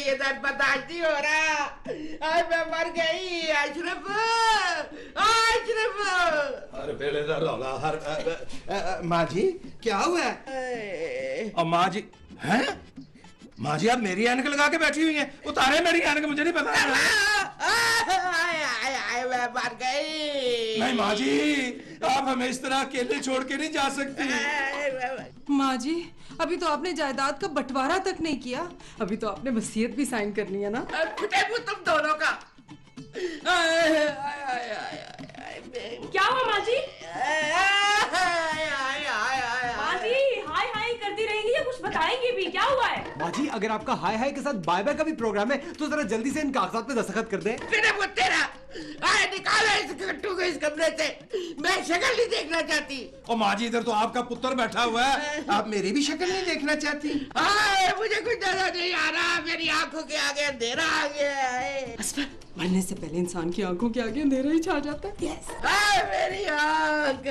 ये दर्द बर्दाश्त नहीं हो रहा। आज मैं मर गई। अशरफ, अशरफ। अरे पहले रौला हर माँ जी क्या हुआ है? और माँ जी हैं? माँ जी आप मेरी ऐनक लगा के बैठी हुई हैं। उतारे मेरी ऐनक, मुझे नहीं पता। मैं मर गई। नहीं माँ जी, आप हमें इस तरह अकेले छोड़ के नहीं जा सकती। माँ जी अभी तो आपने जायदाद का बंटवारा तक नहीं किया, अभी तो आपने वसीयत भी साइन करनी है ना। तुम दोनों का क्या हुआ माँ जी? माँ जी हाय हाय करती रहेंगी या कुछ बताएंगी भी? क्या हुआ है? माँ जी अगर आपका हाय हाय के साथ बाय बाय का भी प्रोग्राम है तो जरा जल्दी से इन कागजात पे दस्तखत कर दें। तेरा निकालो इस कट्टू को इस कमरे से, मैं शक्ल नहीं देखना चाहती। और माँ जी इधर तो आपका पुत्र बैठा हुआ है, आप मेरी भी शक्ल नहीं देखना चाहती? मुझे कुछ नजर नहीं आ रहा, मेरी आंखों के आगे अंधेरा आ गया है। मरने से पहले इंसान की आंखों के आगे अंधेरा ही छा जाता है। मेरी आंख।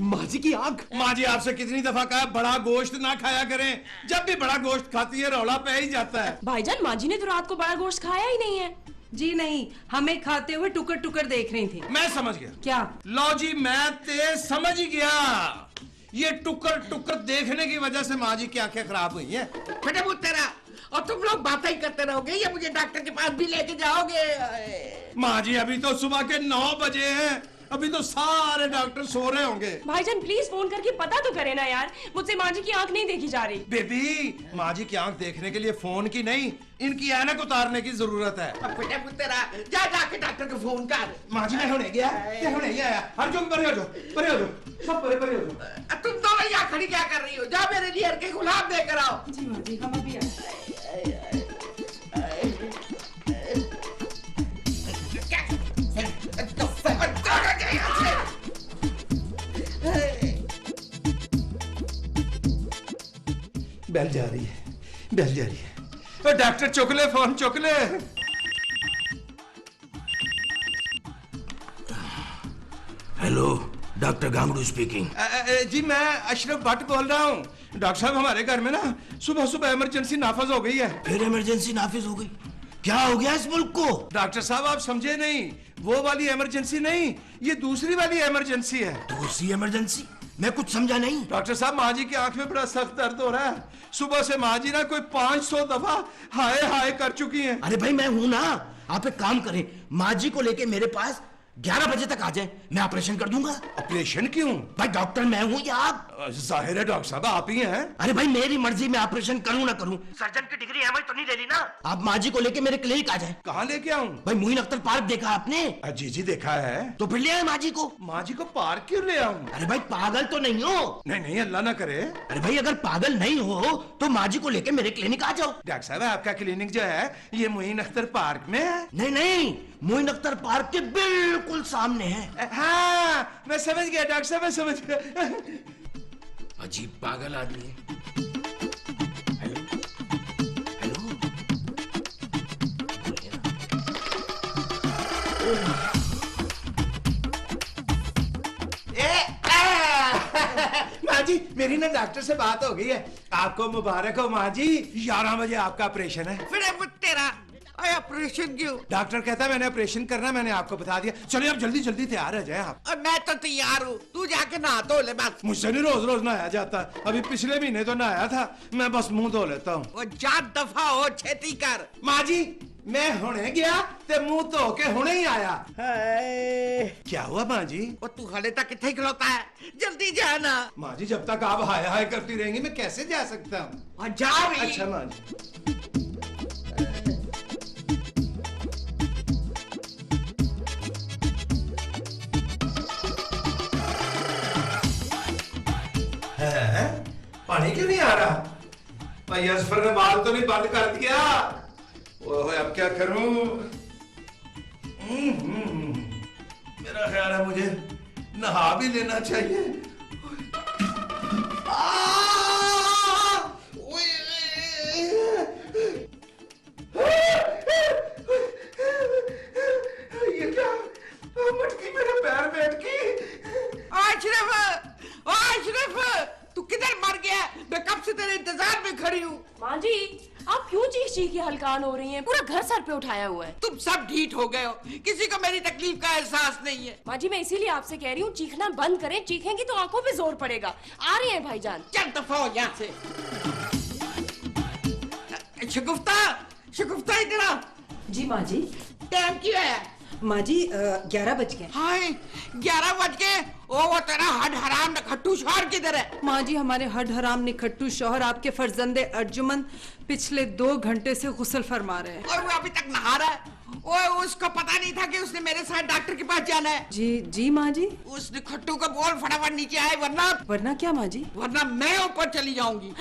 माँ जी की आंख। माँ जी आपसे कितनी दफा कहा बड़ा गोश्त ना खाया करें, जब भी बड़ा गोश्त खाती है रौला पे ही जाता है। भाईजान माँ जी ने तो रात को बड़ा गोश्त खाया ही नहीं है। जी नहीं, हमें खाते हुए टुकर टुकर देख रही थी। मैं समझ गया। क्या? लो जी मैं तेज समझ ही गया, ये टुकर टुकर देखने की वजह से माँ जी की आंखें खराब हुई हैं। बेटे मुझ तेरा, और तुम लोग बातें ही करते रहोगे या मुझे डॉक्टर के पास भी लेके जाओगे? माँ जी अभी तो सुबह के 9 बजे हैं, अभी तो सारे डॉक्टर सो रहे होंगे। भाईजान प्लीज फोन करके पता तो करे ना यार, मुझसे माँ जी की आंख नहीं देखी जा रही। बेबी माँ जी की आंख देखने के लिए फोन की नहीं, इनकी ऐनक उतारने की जरूरत है। अब बेटे मुझ तेरा, जा जाके डॉक्टर को फोन कर। माँ जी मैं होने गया, क्या होने गया है? अर्जुन परे हो जाओ, परे हो जाओ, सब परे परे हो जाओ। तुम दोनों यहाँ खड़ी क्या कर रही हो? जा मेरे लिए के गुलाब लेकर आओ। जी माँ जी हम अभी आए। बेल जा रही है, बेल जा रही है। तो डॉक्टर चुक ले फोन, चुक ले। Hello doctor Gangadu speaking. जी मैं अशरफ भट्ट बोल रहा हूँ। डॉक्टर साहब हमारे घर में ना सुबह सुबह इमरजेंसी नाफज हो गई है। फिर इमरजेंसी नाफिज हो गई? क्या हो गया इस मुल्क को? डॉक्टर साहब आप समझे नहीं, वो वाली इमरजेंसी नहीं, ये दूसरी वाली इमरजेंसी है। दूसरी इमरजेंसी? मैं कुछ समझा नहीं। डॉक्टर साहब माँ जी की आंख में बड़ा सख्त दर्द हो रहा है, सुबह से माँ जी ना कोई 500 दफा हाय हाय कर चुकी हैं। अरे भाई मैं हूं ना, आप एक काम करें, माँ जी को लेके मेरे पास 11 बजे तक आ जाए, मैं ऑपरेशन कर दूंगा। ऑपरेशन क्यों? भाई डॉक्टर मैं हूँ या आप? जाहिर है डॉक्टर साहब आप ही हैं। अरे भाई मेरी मर्जी में ऑपरेशन करूँ ना करूँ, सर्जन की डिग्री एमआई तो नहीं ले ली ना। आप माँ जी को लेके मेरे क्लिनिक आ जाए। कहाँ लेके आऊँ? भाई मोइन अख्तर पार्क देखा आपने? जी जी देखा है। तो फिर ले आए माँ जी को। माँ जी को पार्क क्यों ले आऊँ? अरे भाई पागल तो नहीं हो? नहीं नहीं अल्लाह ना करे। अरे भाई अगर पागल नहीं हो तो माँ जी को लेके मेरे क्लिनिक आ जाओ। डॉक्टर साहब आपका क्लिनिक जो है ये मोइन अख्तर पार्क में है? नहीं नहीं, मोइन अख्तर पार्क के बिल्कुल सामने है। हाँ मैं समझ गया डॉक्टर साहब, मैं समझ गया। अजीब पागल आदमी है। हेलो हेलो, माँ जी मेरी ना डॉक्टर से बात हो गई है, आपको मुबारक हो माँ जी, 11 बजे आपका ऑपरेशन है। फिर मुझ तेरा ऑपरेशन क्यों? डॉक्टर कहता है मैंने ऑपरेशन करना, मैंने आपको बता दिया। चलिए अब जल्दी जल्दी तैयार हो जाए आप। और मैं तो तैयार हूँ, तू जाके नहा धो ले बस। मुझसे नहीं रोज रोज नहाया जाता, अभी पिछले महीने तो नहाया था, मैं बस मुंह धो लेता हूँ। वो 4 दफा हो, छेती कर। माँ जी मैं हुणे गया ते मुंह धो के हुणे ही आया। क्या हुआ माँ जी? वो तू हले तक कितने खिलौता है, जल्दी जाना। माँ जी जब तक आप हाय हाय करती रहेंगी मैं कैसे जा सकता हूँ? जा रही। अच्छा माँ जी। पानी क्यों नहीं आ रहा? भाई असफर ने बाल तो नहीं बंद कर दिया? ओह अब क्या करूं? मेरा ख्याल है मुझे नहा भी लेना चाहिए। ये क्या? मटकी मेरे पैर बैठ गई। आशरफ, आशरफ, तू किधर मर गया? मैं कब से तेरे इंतजार में खड़ी हूँ। माँ जी आप क्यों चीख चीख के हल्का परेशान हो रही हैं, पूरा घर सर पे उठाया हुआ है। तुम सब ढीठ हो गए हो, किसी को मेरी तकलीफ का एहसास नहीं है। माँ जी मैं इसीलिए आपसे कह रही हूँ चीखना बंद करें, चीखेंगी तो आंखों पे जोर पड़ेगा। आ रही हैं भाईजान। चल दफा हो यहाँ से। शगुफ्ता, शगुफ्ता इधर आ। जी माँ जी। टाइम क्या है? माँ जी 11 बज गए। हाय 11 बज गए। ओ वो तेरा हड हराम नखट्टू शौहर किधर है? माँ जी हमारे हड हराम निखट्टू शौहर आपके फर्जंदे अर्जुमन पिछले 2 घंटे से गुस्ल फरमा रहे हैं। और वो अभी तक नहा रहा है। ओए उसको पता नहीं था कि उसने मेरे साथ डॉक्टर के पास जाना है। जी माँ जी। उस निखट्टू को बोल फटाफट नीचे आए, वरना क्या माँ जी? वरना मैं ऊपर चली जाऊंगी।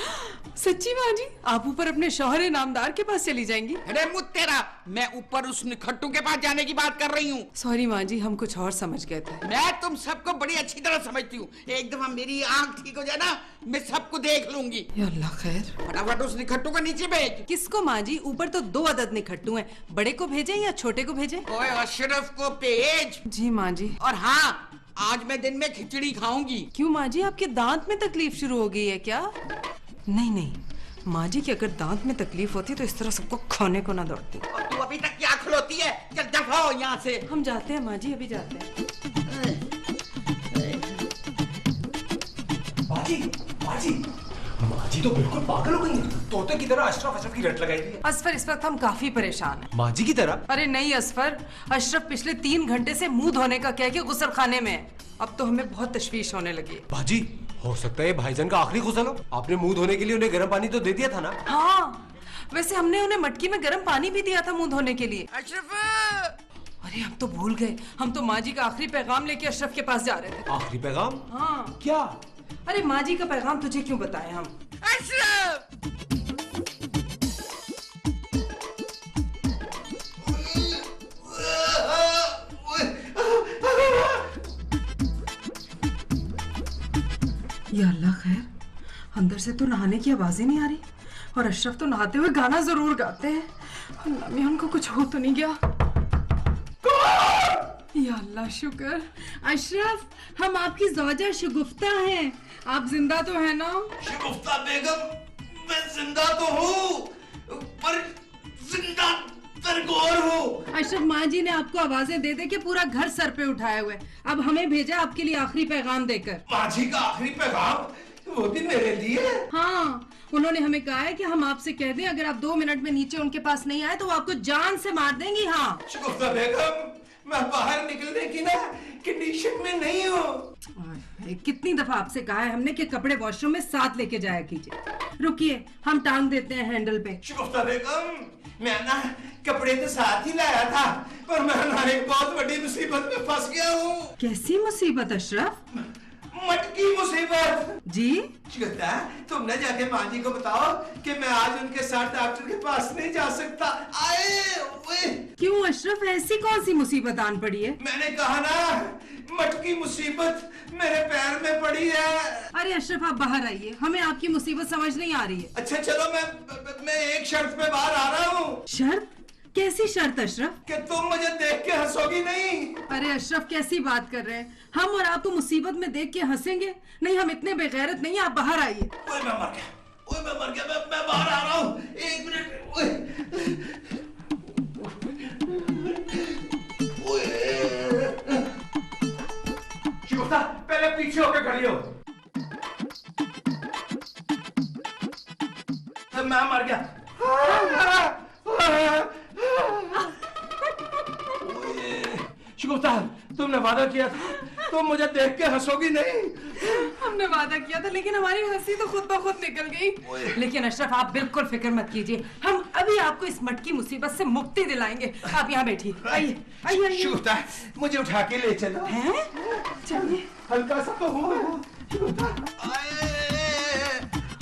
सच्ची माँ जी? आप ऊपर अपने शौहर नामदार के पास चली जाएंगी? अरे मुझ तेरा, मैं ऊपर उस निखट्टू के पास जाने की बात कर रही हूँ। सॉरी माँ जी, हम कुछ और समझ गए थे। मैं तुम सबको बड़ी अच्छी तरह समझती हूँ। एक दफा मेरी आंख ठीक हो जाए ना, मैं सबको देख लूंगी। या अल्लाह खैर। फटाफट उस निखट्टू को नीचे भेज। किसको माँ जी? ऊपर तो 2 अदद निखट्टू हैं। बड़े को भेजें या छोटे को भेजें? ओए अशरफ को भेज। जी माँ जी। और हाँ, आज मैं दिन में खिचड़ी खाऊंगी। क्यों माँ जी, आपके दांत में तकलीफ शुरू हो गई है क्या? नहीं माँ जी की अगर दांत में तकलीफ होती तो इस तरह सबको खाने को ना दौड़ती। और तू अभी तक क्या खलोती है? चल दफा हो यहाँ से। हम जाते हैं माँ जी, अभी जाते हैं। माँ जी तो बिल्कुल पागल हो गई है। तोते की तरह अशरफ की रट लगाई है। असफर इस वक्त हम काफी परेशान हैं। माँ जी की तरह? अरे नहीं असफर, अशरफ पिछले 3 घंटे से मुंह धोने का कह के गुस्ल खाने में है। अब तो हमें बहुत तशवीश होने लगी है। बाजी हो सकता है भाईजान का आखिरी गुस्ल हो। आपने मुंह धोने के लिए उन्हें गर्म पानी तो दे दिया था ना? हाँ, वैसे हमने उन्हें मटकी में गर्म पानी भी दिया था मुंह धोने के लिए। अशरफ! अरे हम तो भूल गए, हम तो माँ जी का आखिरी पैगाम लेके अशरफ के पास जा रहे थे। आखिरी पैगाम? हाँ। क्या? अरे माँ जी का पैगाम तुझे क्यों बताएं हम? अशरफ! या अल्लाह खैर, अंदर से तो नहाने की आवाज ही नहीं आ रही और अशरफ तो नहाते हुए गाना जरूर गाते हैं। अल्लाह मियां उनको कुछ हो तो नहीं गया? या अल्लाह शुक्र। अशरफ, हम आपकी ज़ौजा शगुफ्ता हैं, आप जिंदा तो है ना? शगुफ्ता बेगम, मैं जिंदा तो हूँ पर जिंदा तरगोर हूँ। अशरफ, माँ जी ने आपको आवाजें दे दे के पूरा घर सर पे उठाए हुए, अब हमें भेजा आपके लिए आखिरी पैगाम देकर। माझी का आखिरी पैगाम? वो भी मेरे लिए? हाँ, उन्होंने हमें कहा है कि हम आपसे कह दें अगर आप 2 मिनट में नीचे उनके पास नहीं आए तो वो आपको जान से मार देंगी। हाँ शगुफ्ता बेगम, मैं बाहर निकलने की ना कंडीशन में नहीं हूँ। कितनी दफा आपसे कहा है हमने कि कपड़े वॉशरूम में साथ लेके जाया कीजिए। रुकिए, हम टांग देते हैं हैंडल पे। शगुफ्ता बेगम, मैं ना कपड़े तो साथ ही लाया था पर मैं ना एक बहुत बड़ी मुसीबत में फंस गया हूँ। कैसी मुसीबत अशरफ? मटकी मुसीबत। जी? शगुफ्ता, तुम ना जाके माँ जी को बताओ कि मैं आज उनके साथ डॉक्टर के पास नहीं जा सकता। आए ओए। क्यों अशरफ, ऐसी कौन सी मुसीबत आन पड़ी है? मैंने कहा ना, मटकी मुसीबत मेरे पैर में पड़ी है। अरे अशरफ, आप बाहर आइए, हमें आपकी मुसीबत समझ नहीं आ रही है। अच्छा चलो, मैं एक शर्त पे बाहर आ रहा हूँ। शर्त? कैसी शर्त अशरफ? कि तुम मुझे देख के हंसोगी नहीं। अरे अशरफ, कैसी बात कर रहे हैं? हम और आपको मुसीबत में देख के हंसेंगे? नहीं, हम इतने बेगैरत नहीं, आप बाहर आइए। ओए मैं मर गया, ओए मैं मर गया, मैं बाहर आ रहा हूँ। 1 मिनट। ओए शगुफ्ता, पहले पीछे होकर खड़ी हो। मैं मर गया। शगुफ्ता, तुमने वादा किया था तुम मुझे देख के हंसोगी नहीं। हमने वादा किया था लेकिन हमारी हंसी तो खुद ब खुद निकल गई। लेकिन अशरफ, आप बिल्कुल फिक्र मत कीजिए, हम अभी आपको इस मटकी मुसीबत से मुक्ति दिलाएंगे। आप यहाँ बैठिए, आइए आइए। शगुफ्ता, मुझे उठा के ले चलो। हैं? चलिए। हल्का सा तो हूँ।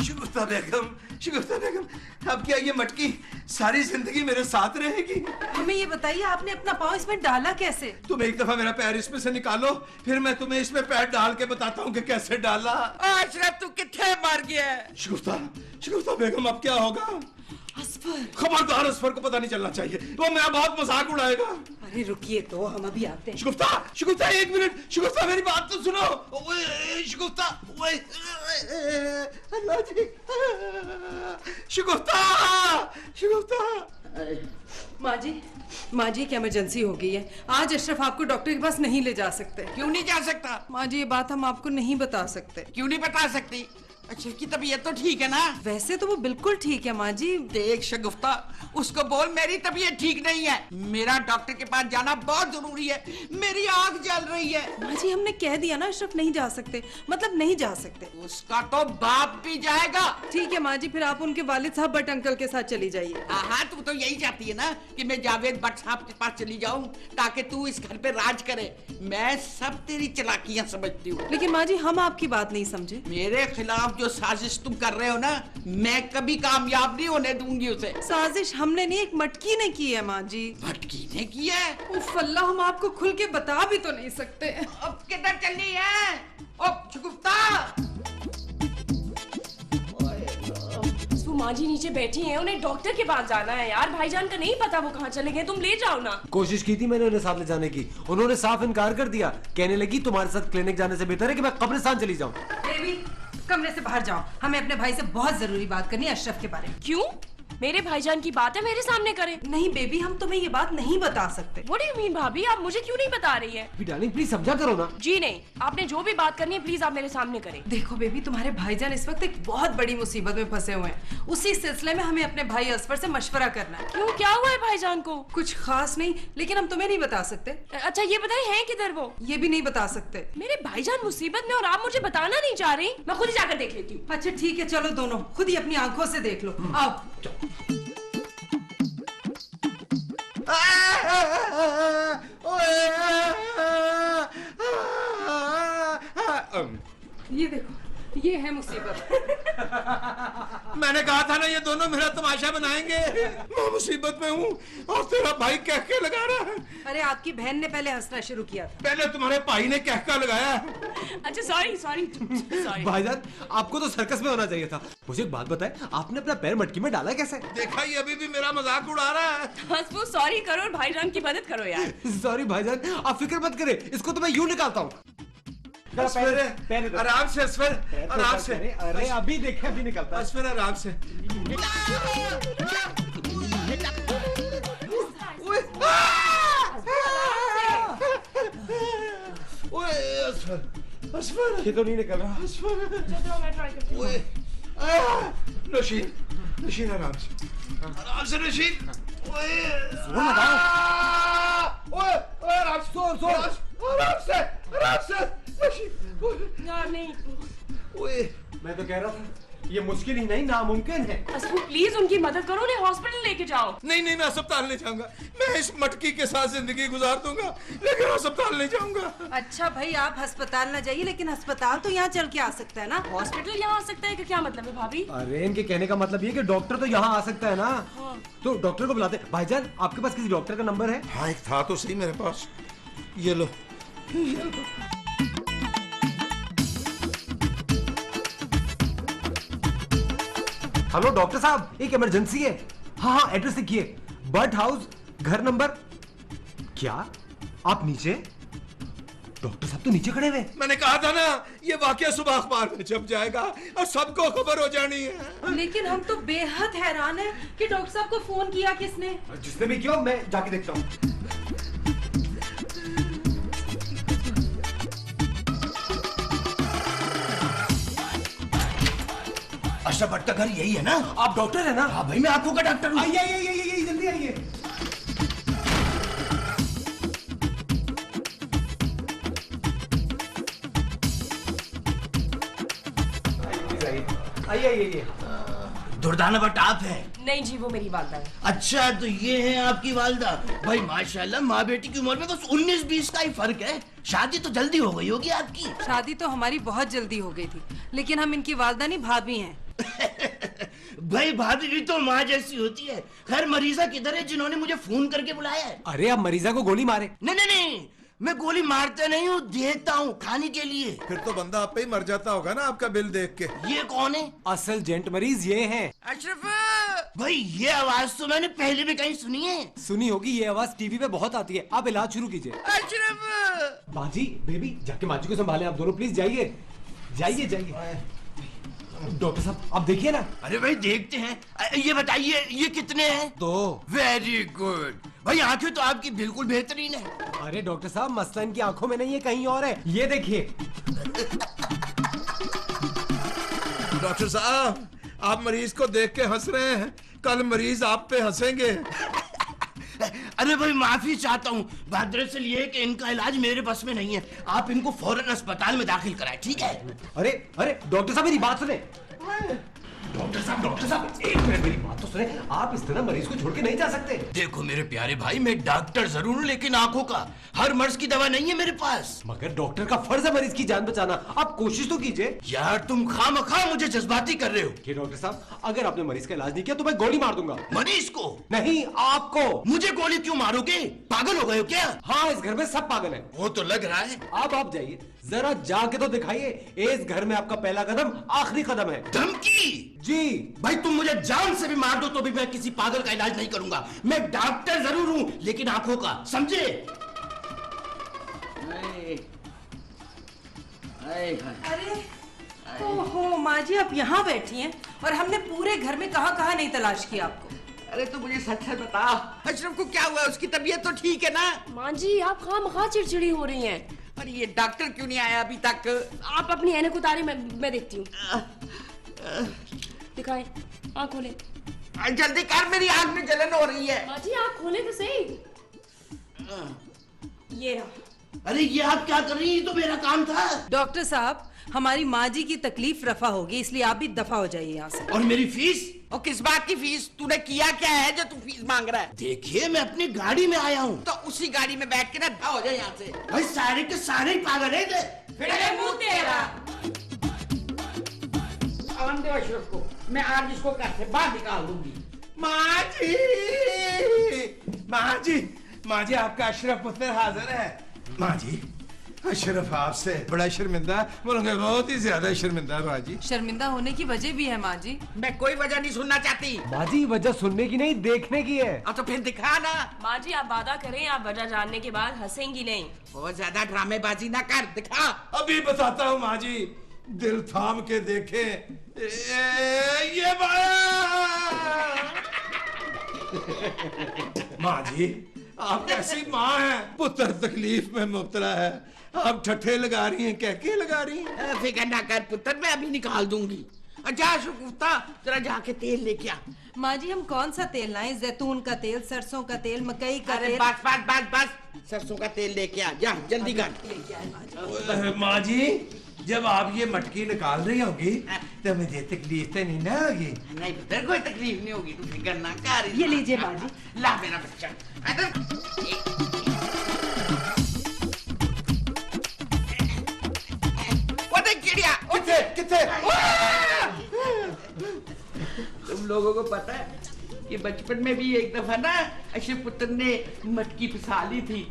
शगुफ्ता बेगम, शगुफ्ता बेगम, अब क्या ये मटकी सारी जिंदगी मेरे साथ रहेगी? हमें ये बताइए, आपने अपना पाँव इसमें डाला कैसे? तुम एक दफा मेरा पैर इसमें से निकालो, फिर मैं तुम्हें इसमें पैर डाल के बताता हूँ कि कैसे डाला। अशरफ, तू कितने मार गया है? शगुफ्ता, शगुफ्ता बेगम, अब क्या होगा? असफर। खबरदार, असफर को पता नहीं चलना चाहिए, वो मेरा बहुत मजाक उड़ाएगा। अरे रुकिए तो, हम अभी आते हैं। शगुफ्ता, शगुफ्ता 1 मिनट, शगुफ्ता मेरी बात तो सुनो। ओए शगुफ्ता, ओए अल्लाह जी, शगुफ्ता, शगुफ्ता। माँ जी, माँ जी, क्या इमरजेंसी हो गई है। आज अशरफ आपको डॉक्टर के पास नहीं ले जा सकते। क्यों नहीं जा सकता? माँ जी, ये बात हम आपको नहीं बता सकते। क्यों नहीं बता सकती? अच्छा, की तबीयत तो ठीक है ना? वैसे तो वो बिल्कुल ठीक है माँ जी। देख शगुफ्ता, उसको बोल मेरी तबीयत ठीक नहीं है, मेरा डॉक्टर के पास जाना बहुत जरूरी है, मेरी आंख जल रही है। माँ जी, हमने कह दिया ना अशरफ नहीं जा सकते, मतलब नहीं जा सकते। उसका तो बाप भी जाएगा। ठीक है माँ जी, फिर आप उनके वालिद साहब भट्ट अंकल के साथ चली जाइए। हाँ, तू तो यही चाहती है ना कि मैं जावेद भट्ट साहब के पास चली जाऊं ताकि तू इस घर पे राज करे। मैं सब तेरी चालाकियां समझती हूँ, लेकिन माँ जी, हम आपकी बात नहीं समझे। मेरे खिलाफ जो साजिश तुम कर रहे हो ना, मैं कभी कामयाब नहीं होने दूंगी उसे। साजिश हमने नहीं, एक मटकी ने की है माँ जी। भटकी ने की है? उफ अल्लाह, हम आपको खुल के बता भी तो नहीं सकते। अब किधर चलनी है? ओ शगुफ्ता! वो माँ जी नीचे बैठी हैं, उन्हें डॉक्टर के पास जाना है यार। भाईजान का नहीं पता वो कहाँ चले गए, तुम ले जाओ ना। कोशिश की थी मैंने उन्हें साथ ले जाने की, उन्होंने साफ इनकार कर दिया। कहने लगी तुम्हारे साथ क्लिनिक जाने से बेहतर है कि मैं कब्रिस्तान चली जाऊं। बेबी, कमरे से बाहर जाओ, हमें अपने भाई से बहुत जरूरी बात करनी है अशरफ के बारे में। क्यों? मेरे भाईजान की बात है, मेरे सामने करें। नहीं बेबी, हम तुम्हें ये बात नहीं बता सकते। What do you mean भाभी, आप मुझे क्यों नहीं बता रही है? डार्लिंग प्लीज समझा करो ना। जी नहीं, आपने जो भी बात करनी है प्लीज आप मेरे सामने करें। देखो बेबी, तुम्हारे भाईजान इस वक्त एक बहुत बड़ी मुसीबत में फंसे हुए हैं। उसी सिलसिले में हमें अपने भाई असफर से मशवरा करना है। क्यों, क्या हुआ है भाईजान को? कुछ खास नहीं, लेकिन हम तुम्हें नहीं बता सकते। अच्छा ये बताइए, हैं किधर वो? ये भी नहीं बता सकते। मेरे भाईजान मुसीबत में और आप मुझे बताना नहीं चाह रही? मैं खुद ही जाकर देख लेती हूँ। अच्छा ठीक है, चलो दोनों खुद ही अपनी आंखों से देख लो। आओ। ये देखो, ये है मुसीबत। मैंने कहा था ना ये दोनों मेरा तमाशा बनाएंगे। मैं मुसीबत में हूँ और तेरा भाई कह के लगा रहा है। अरे आपकी बहन ने पहले हंसना शुरू किया था। पहले तुम्हारे भाई ने कह का लगाया। अच्छा सॉरी सॉरी सॉरी। भाईजान, आपको तो सर्कस में होना चाहिए था। मुझे एक बात बताए, आपने अपना पैर मटकी में डाला कैसे? देखा, ये अभी भी मेरा मजाक उड़ा रहा है। बस वो सॉरी करो और भाईजान की मदद करो यार। सॉरी भाईजान, आप फिक्र मत करें, इसको तो मैं यूं निकालता हूँ। आराम से असफर, आराम से। अरे अभी देखे, अभी निकलता। असफर आराम से। असफर, ये तो नहीं निकल रहा। ओए, नशीन, नशीन आराम से नशीन। ओए, ओए, आराम से, आराम से, नशीन। यार नहीं, ओए, मैं तो कह रहा था ये मुश्किल ही नहीं, नामुमकिन है। असफू प्लीज उनकी मदद करो, उन्हें हॉस्पिटल लेके जाओ। नहीं, मैं अस्पताल नहीं जाऊंगा। मैं इस मटकी के साथ जिंदगी गुजार दूंगा, लेकिन अस्पताल नहीं जाऊंगा। अच्छा भाई, आप अस्पताल ना जाइए, लेकिन अस्पताल तो यहाँ चल के आ सकता है ना। हॉस्पिटल यहाँ आ सकता है, क्या मतलब है भाभी? अरे इनके कहने का मतलब ये कि डॉक्टर तो यहाँ आ सकता है ना। तो डॉक्टर को बुलाते। भाईजान, आपके पास किसी डॉक्टर का नंबर है? हाँ, एक था तो सही मेरे पास। ये लो। हेलो डॉक्टर साहब, एक इमरजेंसी है। हाँ, एड्रेस लिखिए, बर्ट हाउस, घर नंबर। क्या आप नीचे? डॉक्टर साहब तो नीचे खड़े हुए। मैंने कहा था ना, ये वाकया सुबह अखबार में छप जाएगा और सबको खबर हो जानी है। लेकिन हम तो बेहद हैरान हैं कि डॉक्टर साहब को फोन किया किसने। जिसने भी किया, मैं जाके देखता हूँ। अशरफ भट्ट का घर यही है ना? आप डॉक्टर है ना? हाँ भाई, मैं आंखों का डॉक्टर हूँ। आइए आइए आइए आइए, जल्दी आइए। आइए आइए आइए। दुर्दाना भट्ट आप हैं? नहीं जी, वो मेरी वालदा है। अच्छा, तो ये है आपकी वालदा। भाई माशाल्लाह, माँ बेटी की उम्र में बस 19-20 का ही फर्क है। शादी तो जल्दी हो गई होगी आपकी। शादी तो हमारी बहुत जल्दी हो गई थी, लेकिन हम इनकी वालदा नहीं, भाभी हैं। भाई भाभी भी तो माँ जैसी होती है। खैर, मरीजा किधर है जिन्होंने मुझे फोन करके बुलाया है? अरे आप मरीजा को गोली मारे। नहीं, मैं गोली मारता नहीं हूँ, देता हूँ खाने के लिए। फिर तो बंदा आप पे ही मर जाता होगा ना आपका बिल देख के। ये कौन है? असल जेंट मरीज ये हैं। अशरफ, भाई ये आवाज तो मैंने पहले भी कहीं सुनी है। सुनी होगी, ये आवाज टीवी पे बहुत आती है। आप इलाज शुरू कीजिए। अशरफ। बाजी, बेबी, जाके माजी को संभालें आप दोनों, प्लीज जाइए जाइए जाइए। डॉक्टर साहब आप देखिए ना। अरे भाई देखते हैं। ये बताइए ये कितने हैं? 2। वेरी गुड भाई, आंखें तो आपकी बिल्कुल बेहतरीन है। अरे डॉक्टर साहब मसला इनकी आंखों में नहीं है, कहीं और है। ये देखिए। डॉक्टर साहब आप मरीज को देख के हंस रहे हैं, कल मरीज आप पे हंसेंगे। अरे भाई माफी चाहता हूँ, बात दरअसल ये है कि इनका इलाज मेरे बस में नहीं है। आप इनको फौरन अस्पताल में दाखिल कराएं, ठीक है? अरे अरे डॉक्टर साहब मेरी बात सुने। डॉक्टर साहब एक मिनट मेरी बात तो सुने। आप इस तरह मरीज को छोड़ के नहीं जा सकते। देखो मेरे प्यारे भाई, मैं डॉक्टर जरूर हूँ लेकिन आंखों का, हर मर्ज की दवा नहीं है मेरे पास। मगर डॉक्टर का फर्ज है मरीज की जान बचाना, आप कोशिश तो कीजिए। यार तुम खामखा मुझे जज्बाती कर रहे हो। कि डॉक्टर साहब अगर आपने मरीज का इलाज नहीं किया तो मैं गोली मार दूंगा। मरीज को? नहीं आपको। मुझे गोली क्यों मारोगे? पागल हो गए हो क्या? हाँ इस घर में सब पागल है। वो तो लग रहा है। अब आप जाइए जरा जाके तो दिखाइए, इस घर में आपका पहला कदम आखिरी कदम है। धमकी? जी भाई, तुम मुझे जान से भी मार दो तो भी मैं किसी पागल का इलाज नहीं करूंगा। मैं डॉक्टर जरूर हूं लेकिन आंखों का, समझे? अरे ओहो माँ जी, आप यहाँ बैठी हैं और हमने पूरे घर में कहाँ नहीं तलाश किया आपको। अरे तो मुझे सच सच बता, अशरफ को क्या हुआ? उसकी तबीयत तो ठीक है ना? माँ जी आप खामखा चिड़चिड़ी हो रही हैं। अरे ये डॉक्टर क्यों नहीं आया अभी तक? आप अपनी ऐनक उतारे, मैं देखती हूँ। दिखाएं, आँख खोले। जल्दी कर, मेरी आँख में जलन हो रही है। माँ जी आँख खोले तो सही। ये रहा। अरे ये आप क्या कर रही हैं? ये तो मेरा काम था। डॉक्टर साहब हमारी माँ जी की तकलीफ रफा होगी, इसलिए आप भी दफा हो जाइए यहाँ से। और मेरी फीस? और किस बात की फीस? तूने किया क्या है जो तू फीस मांग रहा है? देखिए मैं अपनी गाड़ी में आया हूँ। तो उसी गाड़ी में बैठ के ना दफा हो जाए यहाँ से। भाई सारे के सारे ही पागल है। मुंह तेरा। आन दो अशरफ को, मैं आज इसको घर से बाहर निकाल दूंगी। माँ जी आपका अशरफ पुत्र हाजिर है। माँ जी अशरफ आपसे बड़ा शर्मिंदा, बोलोगे बहुत ही ज्यादा शर्मिंदा। माँ जी शर्मिंदा होने की वजह भी है माँ जी। मैं कोई वजह नहीं सुनना चाहती। माँ जी वजह सुनने की नहीं देखने की है। अब तो फिर दिखा ना। माँ जी आप वादा करें, आप वजह जानने के बाद हंसेंगी नहीं। बहुत ज्यादा ड्रामेबाजी ना कर, दिखा। अभी बताता हूँ माँ जी, दिल थाम के देखे। ये माँ जी आप कैसी माँ हैं? पुत्र तकलीफ में मुब्तला है, आप ठट्ठे लगा रही हैं, कहके लगा रही हैं। फिक्र ना कर पुत्र, मैं अभी निकाल दूंगी। जा शुकुफ्ता, जरा जाके तेल लेके आ। माँ जी हम कौन सा तेल लाएं? जैतून का तेल, सरसों का तेल, मकई का अरे तेल? बस सरसों का तेल लेके आ, जा जल्दी कर। माँ जी जब आप ये मटकी निकाल रही होगी तो मुझे तकलीफ तो नहीं ना होगी? नहीं पुत्र कोई तकलीफ नहीं होगी, तू फिक्र ना कर। ये लीजिए माँ जी। ला मेरा बच्चा। वो देख चिड़िया। किथे तुम लोगों को पता है कि बचपन में भी एक दफा ना अशरफ पुत्र ने मटकी फिसा ली थी,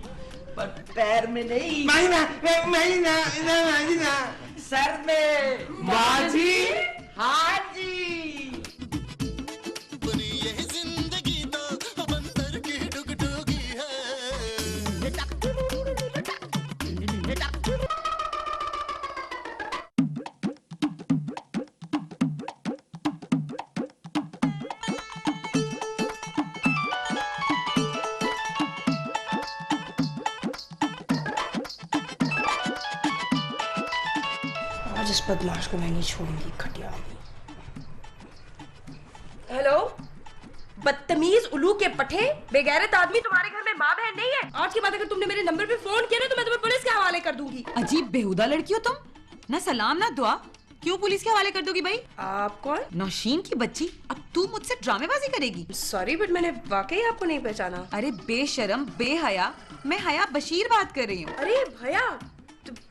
पर पैर में नहीं, सर में। माँ जी हाँ जी। आज इस बदमाश को मैं नहीं छोड़ूंगी, खटिया। हेलो बदतमीज उल्लू के पठे, बेगैरत आदमी, तुम्हारे घर में माँ बहन नहीं है? आज के बाद अगर तुमने मेरे नंबर पे फोन किया ना तो मैं तुम्हें पुलिस के हवाले कर दूंगी। अजीब बेहुदा लड़की हो तुम, ना सलाम ना दुआ, क्यों पुलिस के हवाले कर दोगी भाई? आप कौन? नौशीन की बच्ची, अब तू मुझसे ड्रामेबाजी करेगी? सॉरी बट मैंने वाकई आपको नहीं पहचाना। अरे बेशरम बेहया, मैं हया बशीर बात कर रही हूँ। अरे भैया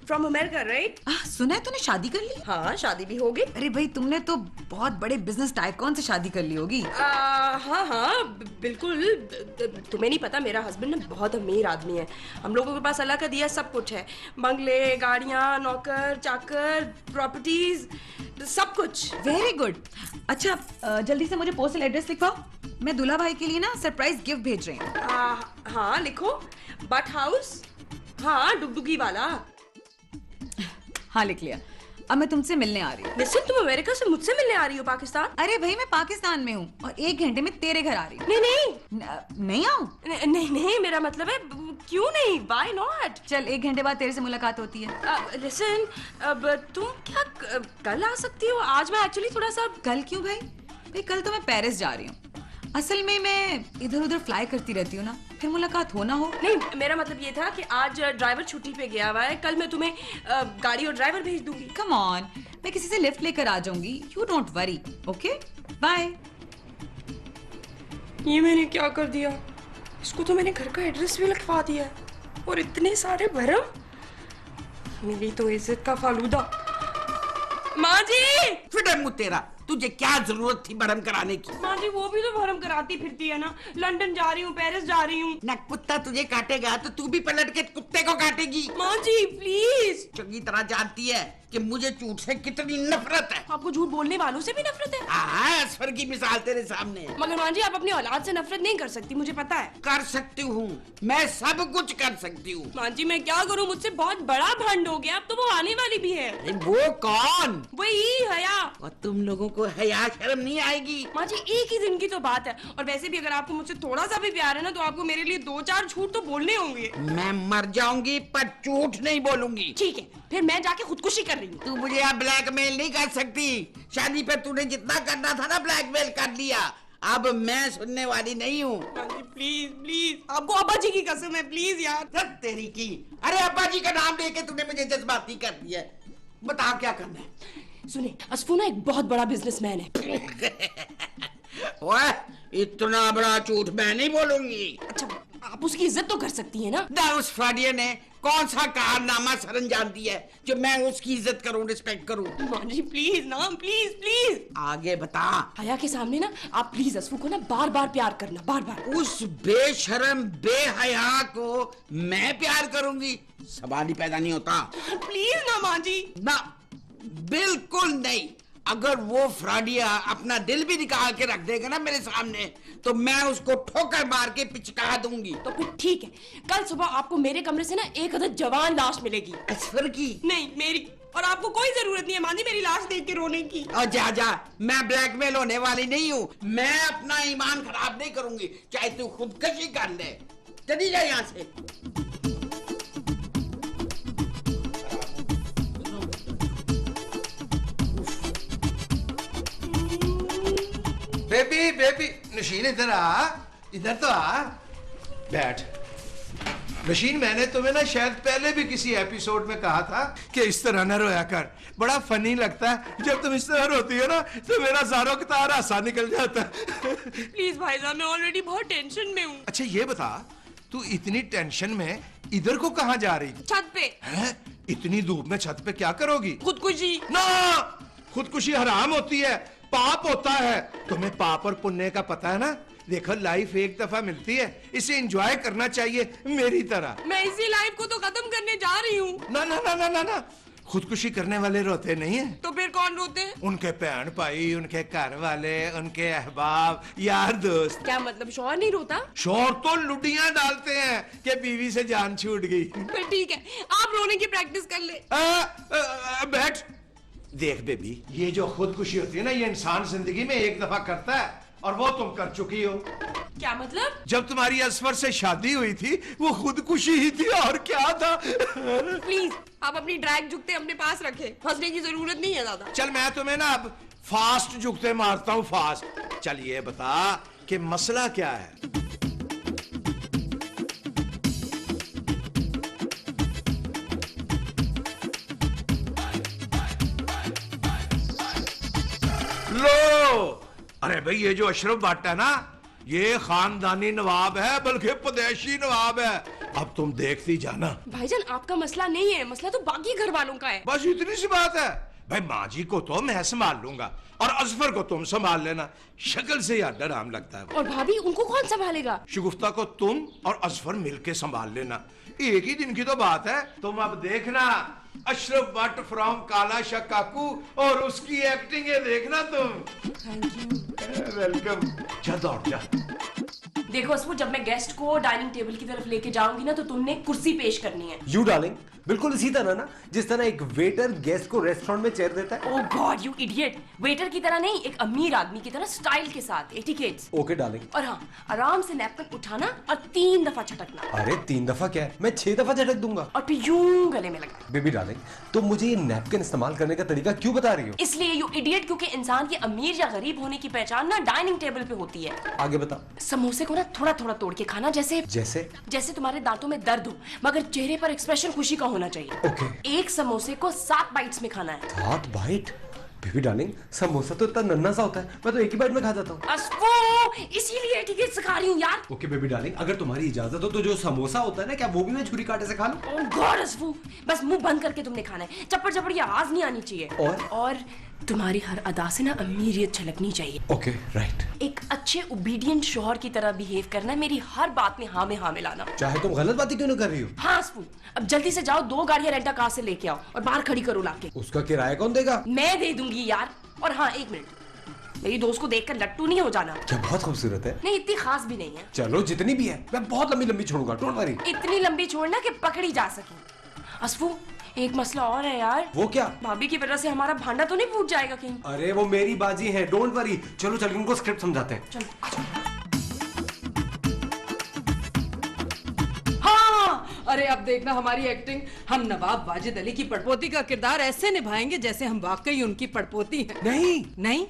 फ्रॉम अमेरिका राइट? सुना है तूने शादी कर ली? हाँ शादी भी हो गई। अरे भाई तुमने तो बहुत बड़े बिजनेस टाइकॉन से शादी कर ली होगी। हाँ बिल्कुल। तुम्हें नहीं पता, मेरा हस्बैंड ना बहुत अमीर आदमी है। हम लोगों के पास अल्लाह का दिया सब कुछ है, बंगले, गाड़ियाँ, नौकर चाकर, प्रॉपर्टीज, सब कुछ। Very good. अच्छा जल्दी से मुझे पोस्टल एड्रेस लिखवाओ, मैं दूल्हा भाई के लिए ना सरप्राइज गिफ्ट भेज रही हूँ। हाँ लिखो, बट हाउस, हाँ डुगडुगी वाला। हाँ लिख लिया। अब मैं तुमसे मिलने आ रही हूँ। लिसन, तुम अमेरिका से मुझसे मिलने आ रही हो पाकिस्तान? अरे भाई मैं पाकिस्तान में हूँ और 1 घंटे में तेरे घर आ रही हूँ। नहीं नहीं नहीं आऊँ? नहीं नहीं, मेरा मतलब है क्यों नहीं, व्हाई नॉट? चल 1 घंटे बाद तेरे से मुलाकात होती है। लिसन, अब तुम क्या कल आ सकती हो? आज मैं एक्चुअली थोड़ा सा। कल क्यों भाई? भाई कल तो मैं पेरिस जा रही हूँ। असल में मैं इधर उधर फ्लाई करती रहती हूँ ना, फिर मुलाकात हो ना हो। नहीं, मेरा मतलब ये था कि आज ड्राइवर छुट्टी पे गया हुआ है, कल मैं तुम्हें गाड़ी और ड्राइवर भेज दूंगी। कम ऑन, मैं किसी से लिफ्ट लेकर आ जाऊंगी, you don't worry. Okay bye. ये मैंने क्या कर दिया? इसको तो मैंने घर का एड्रेस भी लिखवा दिया है और इतने सारे भरम। मेरी तो इज्जत का फालूदा। माँ जी! फिर मुँह तेरा, तुझे क्या जरूरत थी भरम कराने की? माँ जी, वो भी तो भरम कराती फिरती है ना। लंदन जा रही हूँ, पेरिस जा रही हूँ। ना कुत्ता तुझे काटेगा तो तू भी पलट के कुत्ते को काटेगी। माँ जी प्लीज। चंगी तरह जानती है कि मुझे झूठ से कितनी नफरत है। आपको झूठ बोलने वालों से भी नफरत है? हाँ, असफर की मिसाल तेरे सामने है। मगर माँ जी, आप अपनी औलाद से नफरत नहीं कर सकती, मुझे पता है। कर सकती हूँ, मैं सब कुछ कर सकती हूँ। माँ जी मैं क्या करूँ, मुझसे बहुत बड़ा भंड हो गया। अब तो वो आने वाली भी है। अरे वो कौन? वही हया। और तुम लोगों को हया शर्म नहीं आएगी? माँ जी एक ही दिन की तो बात है, और वैसे भी अगर आपको मुझसे थोड़ा सा भी प्यार है ना, तो आपको मेरे लिए 2-4 झूठ तो बोलने होंगे। मैं मर जाऊंगी पर झूठ नहीं बोलूंगी। ठीक है, फिर मैं जाके खुदकुशी कर रही हूँ। तू मुझे अब ब्लैकमेल नहीं कर सकती। शादी पे तूने जितना करना था ना ब्लैकमेल कर लिया। अब मैं सुनने वाली नहीं हूँ। प्लीज प्लीज, आपको अब्बा जी की कसम है, प्लीज यार। रख तेरी की। अरे अब्बा जी का नाम लेके तूने मुझे जज्बाती कर दिया। बता क्या करना है? सुने, असफू ना एक बहुत बड़ा बिजनेसमैन है। ओए, इतना बड़ा झूठ मैं नहीं बोलूंगी। अच्छा, आप उसकी इज्जत तो कर सकती हैं ना? ना उस फ्रॉडियर ने कौन सा कारनामा सरंजाम दिया है जो मैं उसकी इज्जत करूं, रिस्पेक्ट करूं? माँ जी प्लीज ना, प्लीज प्लीज। आगे बता। हया के सामने ना आप प्लीज असफू को ना बार बार प्यार करना, बार बार। उस बेशरम बेहया को मैं प्यार करूंगी? सवाल ही पैदा नहीं होता। प्लीज ना माँ जी। ना, बिल्कुल नहीं। अगर वो फ्रॉडिया अपना दिल भी निकाल के रख देगा ना मेरे सामने, तो मैं उसको ठोकर मार के पिचका दूंगी। तो फिर ठीक है, कल सुबह आपको मेरे कमरे से ना एक अदद जवान लाश मिलेगी। असफर की? नहीं, मेरी। और आपको कोई जरूरत नहीं है माँ जी मेरी लाश देख के रोने की। और जा जा, मैं ब्लैकमेल होने वाली नहीं हूँ। मैं अपना ईमान खराब नहीं करूंगी, चाहे तू खुदकशी कर ले। चली जा यहाँ से। बेबी बेबी, नशीन इधर आ, इधर तो आ, बैठ। नशीन, मैंने तुम्हें ना शायद पहले भी किसी एपिसोड में कहा था कि इस तरह न रोया कर, बड़ा फनी लगता है जब तुम इस तरह रोती हो ना, तो मेरा ज़ारों का तार आसान निकल जाता है। प्लीज भाईजान, मैं ऑलरेडी बहुत टेंशन में हूँ। अच्छा ये बता, तू इतनी टेंशन में इधर को कहाँ जा रही? छत पे। हैं? इतनी धूप में छत पे क्या करोगी? खुदकुशी। ना, खुदकुशी हराम होती है, पाप होता है। तुम्हें पाप और पुण्य का पता है ना? देखो, लाइफ एक दफा मिलती है, इसे एंजॉय करना चाहिए मेरी तरह। मैं इसी लाइफ को तो खत्म करने जा रही हूँ। ना ना ना ना ना ना, खुदकुशी करने वाले रोते नहीं है। तो फिर कौन रोते हैं? उनके बहन भाई, उनके घर वाले, उनके अहबाब, यार दोस्त। क्या मतलब, शौहर नहीं रोता? शोर तो लुडियां डालते हैं कि बीवी से जान छूट गई। फिर ठीक है, आप रोने की प्रैक्टिस कर ले। बैठ। देख बेबी, ये जो खुदकुशी होती है ना, ये इंसान जिंदगी में एक दफा करता है, और वो तुम कर चुकी हो। क्या मतलब? जब तुम्हारी असफर से शादी हुई थी, वो खुदकुशी ही थी, और क्या था। प्लीज आप अपनी ड्रैग झुकते अपने पास रखे, हंसने की जरूरत नहीं है ज्यादा। चल मैं तुम्हें ना अब फास्ट झुकते मारता हूँ, फास्ट। चल ये बता कि मसला क्या है। लो, अरे भाई, ये जो अशरफ भट्ट है ना, ये खानदानी नवाब है, बल्कि पदेशी नवाब है। अब तुम देखती जाना। भाईजान, आपका मसला नहीं है, मसला तो बाकी घर वालों का है। बस इतनी सी बात है। भाई, माँ जी को तो मैं संभाल लूंगा, और अजफर को तुम संभाल लेना। शक्ल से यार डराम लगता है। और भाभी, उनको कौन संभालेगा? शगुफ्ता को तुम और अजफर मिलके संभाल लेना। एक ही दिन की तो बात है। तुम अब देखना, अशरफ भट्ट फ्रॉम काला शाह काकू, और उसकी एक्टिंग है देखना तुम। Thank you. वेलकम। जा दौड़ जा। देखो अशफू, जब मैं गेस्ट को डाइनिंग टेबल की तरफ लेके जाऊंगी ना तो तुमने कुर्सी पेश करनी है। यू डार्लिंग, बिल्कुल इसी तरह ना जिस तरह एक वेटर गेस्ट को रेस्टोरेंट में चेयर देता है। ओह गॉड यू इडियट, वेटर की तरह नहीं, एक अमीर आदमी की तरह स्टाइल के साथ, एटिकेट्स। Okay darling. और हाँ, आराम से नैपकिन उठाना और 3 दफा झटकना। अरे 3 दफा क्या है, मैं 6 दफा झटक दूंगा। और फिर यूं गले में लगा। बेबी डार्लिंग, तुम मुझे ये नैपकिन इस्तेमाल करने का तरीका क्यों बता रही हो? इसलिए यू इडियट, क्योंकि इंसान के अमीर या गरीब होने की पहचान ना डाइनिंग टेबल पे होती है। आगे बता। समोसे को ना थोड़ा थोड़ा तोड़ के खाना, जैसे जैसे तुम्हारे दांतों में दर्द हो मगर चेहरे पर एक्सप्रेशन खुशी का होना चाहिए। ओके। एक समोसे को 7 बाइट्स में खाना है। 7 बाइट? बेबी डार्लिंग, समोसा तो इतना नन्हा सा होता है, मैं तो एक ही बाइट में खा जाता हूँ। अशफू, इसीलिए एटिकेट सिखा रही हूँ यार। ओके बेबी डार्लिंग, अगर तुम्हारी इजाजत हो तो जो समोसा होता है ना, क्या वो भी मैं छुरी कांटे से खा लूं? ओह गॉड अशफू, बस मुंह बंद करके तुमने खाना है, चप्पड़ चप्पड़ की आवाज नहीं आनी चाहिए। और तुम्हारी हर अदा से ना अमीरियत झलकनी चाहिए। Okay right. एक अच्छे ओबीडियंट शौहर की तरह बिहेव करना है, मेरी हर बात में हाँ में हाँ मिलाना। चाहे तुम गलत बातें क्यों ना कर रही हो। हाँ अशफू, अब जल्दी से जाओ, 2 गाड़ियां रेंटा कार से लेके आओ और बाहर खड़ी करो लाके। उसका किराया कौन देगा? मैं दे दूंगी यार। और हाँ, 1 मिनट, मेरी दोस्त को देखकर लट्टू नहीं हो जाना। क्या बहुत खूबसूरत है? नहीं, इतनी खास भी नहीं है। चलो जितनी भी है, मैं बहुत लंबी लंबी छोड़ूंगा, डोंट वरी। इतनी लंबी छोड़ना कि पकड़ी जा सके। अशफू, एक मसला और है यार। वो क्या? भाभी की वजह से हमारा भांडा तो नहीं फूट जाएगा कहीं? अरे वो मेरी बाजी है, डोंट वरी। चलो चल उनको स्क्रिप्ट समझाते हैं। चलो। हाँ, अरे अब देखना हमारी एक्टिंग। हम नवाब वाजिद अली की पड़पोती का किरदार ऐसे निभाएंगे जैसे हम वाकई उनकी पड़पोती हैं। नहीं,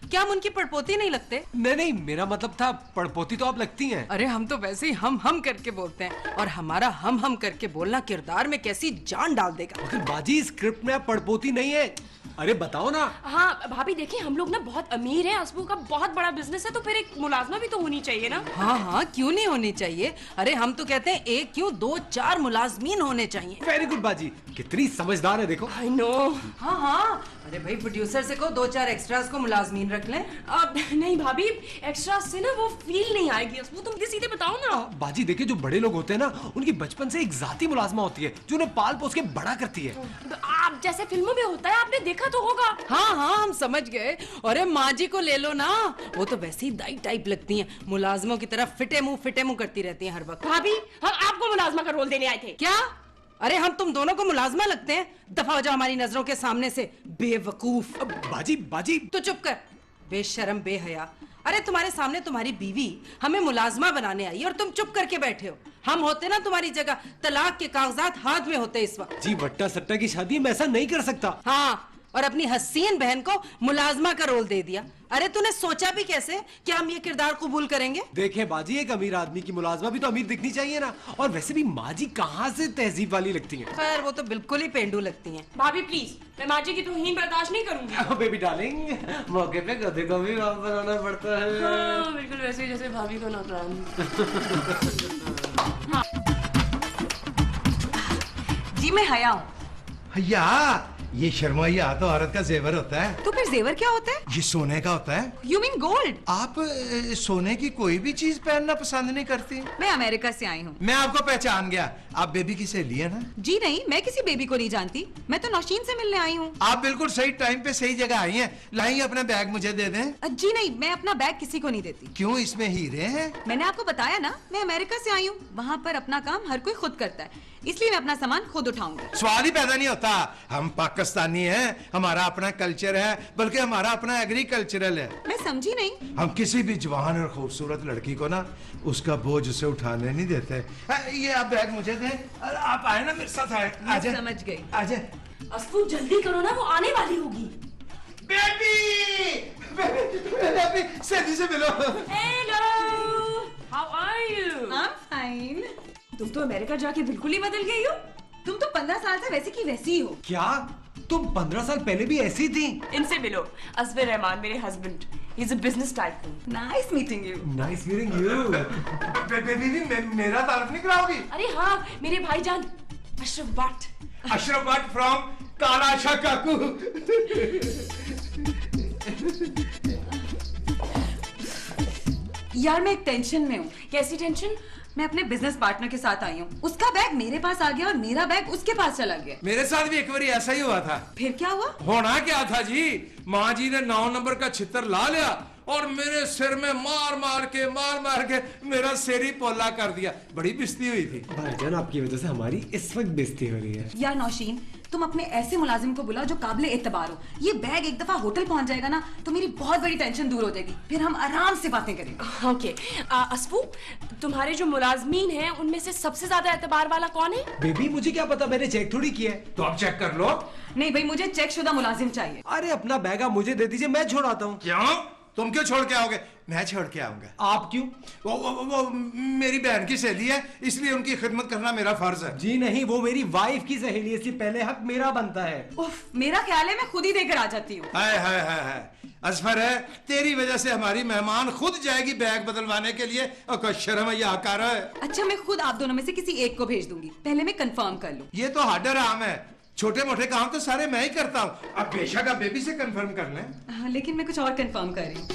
क्या हम उनकी पड़पोती नहीं लगते? नहीं, मेरा मतलब था पड़पोती तो आप लगती हैं। अरे हम तो वैसे ही हम करके बोलते हैं, और हमारा हम करके बोलना किरदार में कैसी जान डाल देगा। मगर बाजी, स्क्रिप्ट में आप पड़पोती नहीं है। अरे बताओ ना। हाँ भाभी, देखिए हम लोग ना बहुत अमीर हैं, अशफू का बहुत बड़ा बिजनेस है, तो फिर एक मुलाजमा भी तो होनी चाहिए ना। हाँ, क्यों नहीं होनी चाहिए? अरे हम तो कहते हैं 1 क्यों 2 4 मुलाजमीन होने चाहिए। वेरी गुड बाजी, कितनी समझदार है देखो। I know. हाँ, अरे भाई प्रोड्यूसर से को 2 4 एक्स्ट्रास को मुलाजमीन रख लें। अब नहीं भाभी, एक्स्ट्रा से ना वो फील नहीं आएगी। अशफू तुम सीधे बताओ ना। बाजी देखिए, जो बड़े लोग होते हैं ना, उनकी बचपन से एक जाती मुलाजमा होती है जो उन्हें पाल पोस के बड़ा करती है। आप जैसे फिल्मों में होता है, आपने देखा तो होगा। हाँ, हम समझ गए। अरे माँ जी को ले लो ना, वो तो वैसे ही दाई टाइप लगती हैं, मुलाजमों की तरफ फिटे मुंह करती रहती हैं हर वक्त। भाभी, हम आपको मुलाजमा का रोल देने आए थे। क्या? अरे हम तुम दोनों को मुलाजमा लगते हैं? दफा हो जाओ हमारी नजरों के सामने से, बेवकूफ। बाजी तो चुप कर, बेशरम बेहया। अरे तुम्हारे सामने तुम्हारी बीवी हमें मुलाजमा बनाने आई और तुम चुप करके बैठे हो। हम होते ना तुम्हारी जगह, तलाक के कागजात हाथ में होते इस वक्त। जी वट्टा सट्टा की शादी मैं ऐसा नहीं कर सकता। हाँ, और अपनी हसीन बहन को मुलाजमा का रोल दे दिया। अरे तूने सोचा भी कैसे कि हम ये किरदार कबूल करेंगे? देखे बाजी, एक अमीर आदमी की मुलाजमा भी तो अमीर दिखनी चाहिए ना। और वैसे भी माँ जी कहाँ से तहजीब वाली लगती हैं। खैर वो तो बिल्कुल ही पेंडू लगती हैं। भाभी प्लीज, मैं माँ जी की तौहीन बर्दाश्त नहीं करूंगी। बेबी डार्लिंग, मौके पे गधे को भी वाप बनाना पड़ता है। हाँ, बिल्कुल वैसे ही जैसे भाभी को नौकरान। जी मैं हया हूँ। भैया, ये शर्माइया तो औरत का जेवर होता है। तो फिर जेवर क्या होता है? ये सोने का होता है। You mean gold? आप सोने की कोई भी चीज पहनना पसंद नहीं करती? मैं अमेरिका से आई हूँ। मैं आपको पहचान गया, आप बेबी की सहेली है ना? जी नहीं, मैं किसी बेबी को नहीं जानती, मैं तो नौशीन से मिलने आई हूँ। आप बिल्कुल सही टाइम पे सही जगह आई हैं। लाइए अपना बैग मुझे दे दें। जी नहीं, मैं अपना बैग किसी को नहीं देती। क्यों, इसमें हीरे हैं? मैंने आपको बताया ना, मैं अमेरिका से आई हूँ, वहाँ पर अपना काम हर कोई खुद करता है, इसलिए मैं अपना सामान खुद उठाऊंगी। सवाल ही पैदा नहीं होता। हम पाकिस्तानी हैं, हमारा अपना कल्चर है, बल्कि हमारा अपना एग्रीकल्चरल है। मैं समझी नहीं। हम किसी भी जवान और खूबसूरत लड़की को ना उसका बोझ उसे उठाने नहीं देते। ये आप बैग मुझे दें। आप आए ना मेरे साथ, आए। आजा, समझ गई। आजा। अशफू जल्दी करो ना, वो आने वाली होगी। बेबी, बेबी, सैदी से मिलो। Hello, how are you? I'm fine। तुम तो अमेरिका जाके बिल्कुल ही बदल गई हो। तुम तो 15 साल से वैसी की वैसी ही हो। क्या तुम 15 साल पहले भी ऐसी थी? इनसे मिलो, असफर रहमान, मेरे husband. He is a business tycoon. Nice meeting you. Nice meeting you. Baby, मेरा तारुफ नहीं कराओगी? अरे हाँ, मेरे भाईजान अशरफ भट्ट। अशरफ भट्ट फ्रॉम कालाशा काकू। यार मैं एक टेंशन में हूँ। कैसी टेंशन? मैं अपने बिजनेस पार्टनर के साथ आई हूँ, उसका बैग मेरे पास आ गया और मेरा बैग उसके पास चला गया। मेरे साथ भी एक बार ऐसा ही हुआ था। फिर क्या हुआ? होना क्या था जी, माँ जी ने 9 नंबर का छितर ला लिया और मेरे सिर में मार मार के मेरा सिर ही पोला कर दिया। बड़ी बेइज्जती हुई थी। भाईजान आपकी वजह से हमारी इस वक्त बेइज्जती हो रही है। यार नौशीन, तुम अपने ऐसे मुलाजिम को बुलाओ जो काबिल एतबार हो। ये बैग एक दफा होटल पहुंच जाएगा ना तो मेरी बहुत बड़ी टेंशन दूर हो जाएगी, फिर हम आराम से बातें करेंगे। ओके असफू, तुम्हारे जो मुलाजमीन हैं उनमें से सबसे ज्यादा एतबार वाला कौन है? बेबी मुझे क्या पता, मैंने चेक थोड़ी किया है। तो आप चेक कर लो। नहीं भाई, मुझे चेक शुदा मुलाजिम चाहिए। अरे अपना बैग आप मुझे दे दीजिए, मैं छोड़ आता हूँ। क्यों? तुम क्यों छोड़ के आओगे? मैं छोड़ के आऊंगा। आप क्यों? वो मेरी बहन की सहेली है, इसलिए उनकी खिदमत करना मेरा फर्ज है। जी नहीं, वो मेरी वाइफ की सहेली है, इसलिए पहले हक मेरा बनता है। उफ, मेरा ख्याल है मैं खुद ही देकर आ जाती हूँ। हाय हाय हाय हाय, असफर है, तेरी वजह से हमारी मेहमान खुद जाएगी बैग बदलवाने के लिए। और कोई शर्म है या हकार है? अच्छा, मैं खुद आप दोनों में से किसी एक को भेज दूंगी, पहले मैं कंफर्म कर लूँ। ये तो हार्डर आम है, छोटे मोटे काम तो सारे मैं ही करता हूँ। अब बेशक आप बेबी से कंफर्म कर लें। हाँ, लेकिन मैं कुछ और कंफर्म कर रही हूँ।